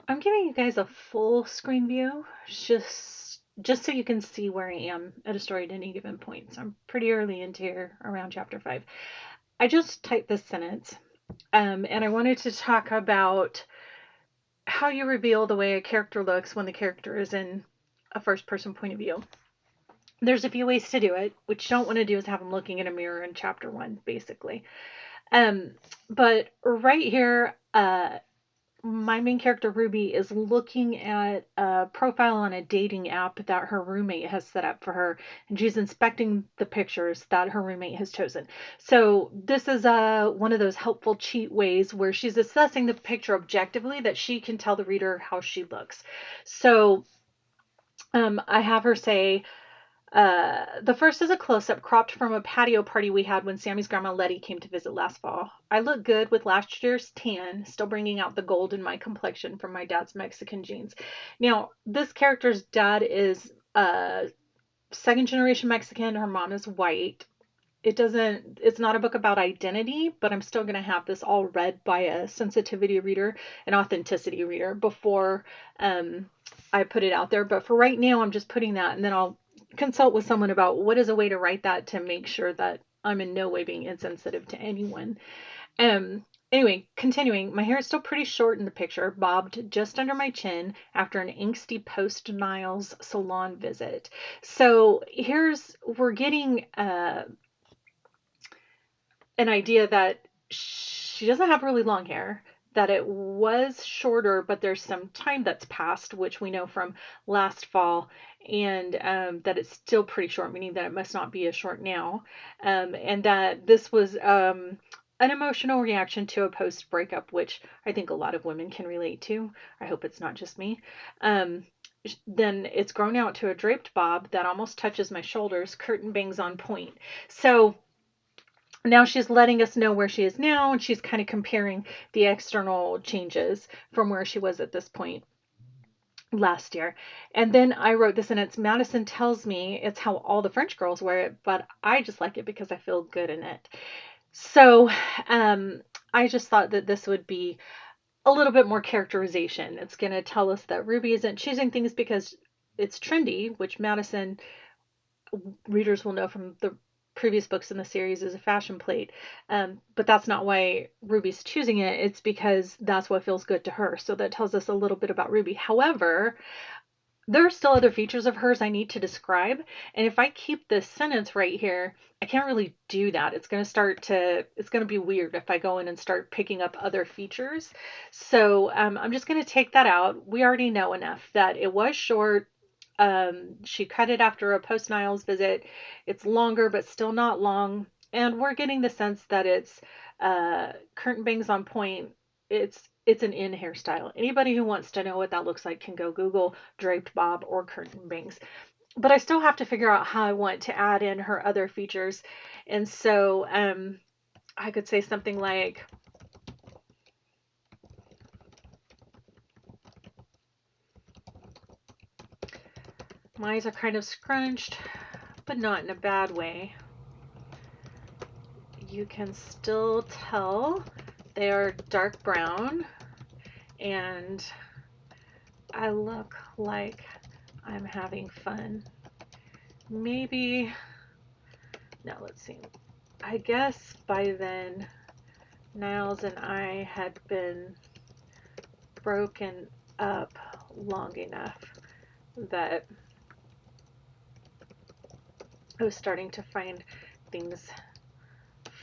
I'm giving you guys a full screen view, just so you can see where I am at a story at any given point. So I'm pretty early into here, around chapter 5. I just typed this sentence, and I wanted to talk about how you reveal the way a character looks when the character is in a first person point of view. There's a few ways to do it. What you don't want to do is have them looking in a mirror in chapter 1, basically. Um, but right here, my main character Ruby is looking at a profile on a dating app that her roommate has set up for her, and she's inspecting the pictures that her roommate has chosen. So this is one of those helpful cheat ways where she's assessing the picture objectively that she can tell the reader how she looks. So I have her say, the first is a close up cropped from a patio party we had when Sammy's grandma Letty came to visit last fall. I look good with last year's tan, still bringing out the gold in my complexion from my dad's Mexican genes. Now, this character's dad is second generation Mexican, her mom is white. It's not a book about identity, but I'm still going to have this all read by a sensitivity reader, an authenticity reader before I put it out there. But for right now, I'm just putting that, and then I'll consult with someone about what is a way to write that to make sure that I'm in no way being insensitive to anyone. Anyway, continuing, my hair is still pretty short in the picture, bobbed just under my chin after an angsty post Niles salon visit. So we're getting an idea that she doesn't have really long hair, that it was shorter, but there's some time that's passed, which we know from last fall, and that it's still pretty short, meaning that it must not be as short now, and that this was an emotional reaction to a post breakup, which I think a lot of women can relate to. I hope it's not just me. Um, then it's grown out to a draped bob that almost touches my shoulders, curtain bangs on point. So now she's letting us know where she is now, and she's kind of comparing the external changes from where she was at this point last year. And then I wrote this, and it's Madison tells me it's how all the French girls wear it, but I just like it because I feel good in it. So I just thought that this would be a little bit more characterization. It's going to tell us that Ruby isn't choosing things because it's trendy, which Madison readers will know from the previous books in the series is a fashion plate. But that's not why Ruby's choosing it. It's because that's what feels good to her. So that tells us a little bit about Ruby. However, there are still other features of hers I need to describe. And if I keep this sentence right here, I can't really do that. It's going to be weird if I go in and start picking up other features. So I'm just going to take that out. We already know enough that it was short. She cut it after a post Niles visit. It's longer, but still not long. And we're getting the sense that it's curtain bangs on point. It's an in hairstyle. Anybody who wants to know what that looks like can go Google draped bob or curtain bangs. But I still have to figure out how I want to add in her other features. And so I could say something like, my eyes are kind of scrunched, but not in a bad way. You can still tell they are dark brown, and I look like I'm having fun. Maybe, no, let's see. I guess by then Niles and I had been broken up long enough that I was starting to find things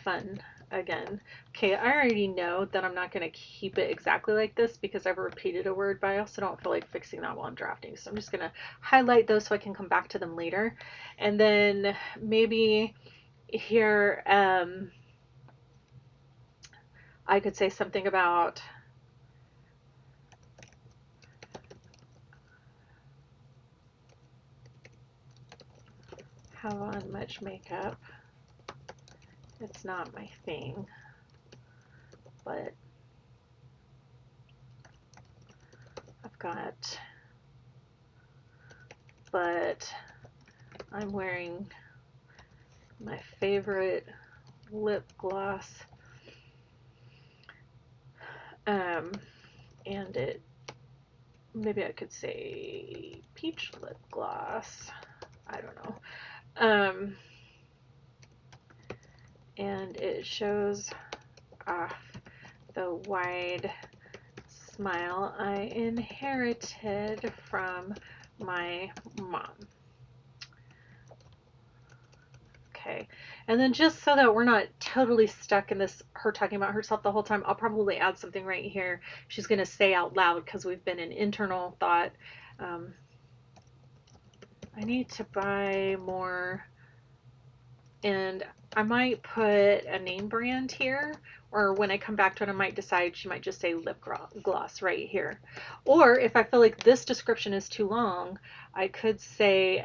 fun again. Okay, I already know that I'm not going to keep it exactly like this because I've repeated a word, but I also don't feel like fixing that while I'm drafting. So I'm just going to highlight those so I can come back to them later. And then maybe here I could say something about have on much makeup. It's not my thing, but I've got, but I'm wearing my favorite lip gloss, um, and it maybe I could say peach lip gloss. I don't know. Um, and it shows off the wide smile I inherited from my mom. Okay. And then just so that we're not totally stuck in this, her talking about herself the whole time, I'll probably add something right here. She's going to say out loud because we've been in internal thought. Um, I need to buy more, and I might put a name brand here, or when I come back to it, I might decide she might just say lip gloss right here. Or if I feel like this description is too long, I could say,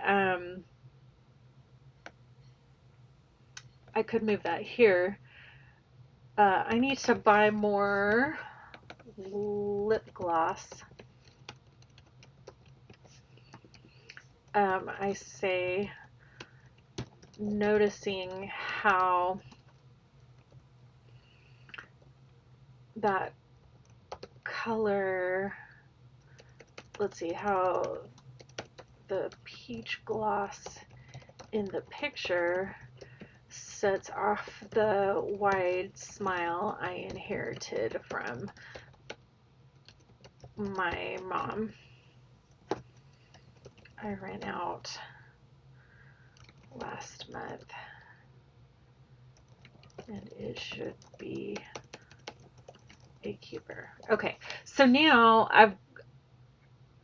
I could move that here. I need to buy more lip gloss. I say noticing how that color, let's see, how the peach gloss in the picture sets off the wide smile I inherited from my mom. I ran out last month and it should be a keeper. Okay, so now I've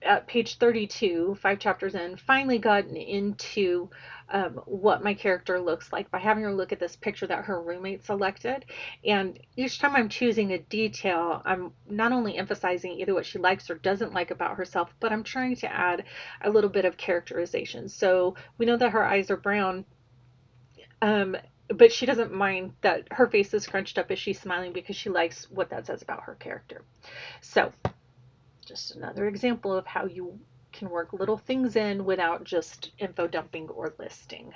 at page 32, 5 chapters in, finally gotten into what my character looks like by having her look at this picture that her roommate selected. And each time I'm choosing a detail, I'm not only emphasizing either what she likes or doesn't like about herself, but I'm trying to add a little bit of characterization. So we know that her eyes are brown, but she doesn't mind that her face is scrunched up as she's smiling because she likes what that says about her character. So just another example of how you can work little things in without just info dumping or listing.